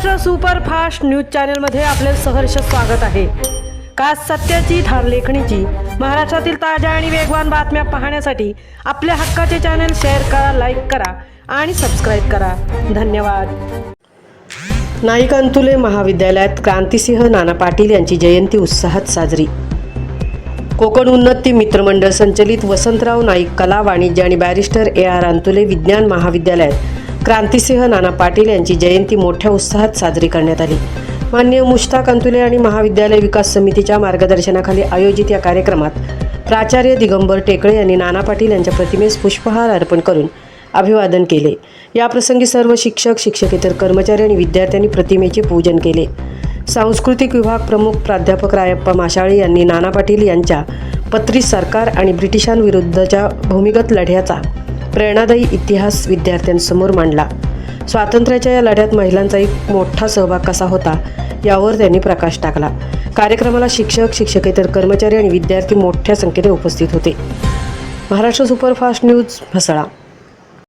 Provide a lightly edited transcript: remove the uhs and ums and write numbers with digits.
Maharashtra superfast news चॅनलमध्ये आपले सहर्ष स्वागत आहे। खास सत्याची धार लेखणीची महाराष्ट्रातील ताज्या आणि वेगवान बातम्या पाहण्यासाठी आपल्या हक्काचे चॅनल शेअर करा, लाईक करा आणि सबस्क्राईब करा। धन्यवाद। नाईक अंतुले महाविद्यालयात क्रांतिसिंह नाना पाटील यांची जयंती उत्साहात साजरी। कोकण उन्नती मित्रमंडळ संचलित वसंतराव नाईक कला वाणिज्य आणि बॅरिस्टर AR अंतुले विज्ञान महाविद्यालयात क्रांतिसिंह नाना पाटील यांची जयंती मोठ्या उत्साहात साजरी करण्यात आली। माननीय मुश्ताक अंतुले आणि महाविद्यालय विकास समितीच्या मार्गदर्शनाखाली आयोजित या कार्यक्रमात प्राचार्य दिगंबर टेकळे यांनी नाना पाटील यांच्या प्रतिमेस पुष्पहार अर्पण करून अभिवादन केले। या प्रसंगी सर्व शिक्षक, शिक्षकेतर कर्मचारी आणि विद्यार्थ्यांनी प्रतिमेचे पूजन केले। सांस्कृतिक विभाग प्रमुख प्राध्यापक रायप्पा माशाळे यांनी नाना पाटील यांच्या पत्री सरकार आणि ब्रिटिशांविरुद्धच्या भूमिगत लढ्याचा प्रेरणादायी इतिहास विद्यार्थ्यांसमोर मांडला। स्वातंत्र्याच्या या लढ्यात महिलांचा एक मोठा सहभाग कसा होता यावर त्यांनी प्रकाश टाकला। कार्यक्रमाला शिक्षक, शिक्षकेतर कर्मचारी आणि विद्यार्थी मोठ्या संख्येने उपस्थित होते। Maharashtra superfast news, Mhasala.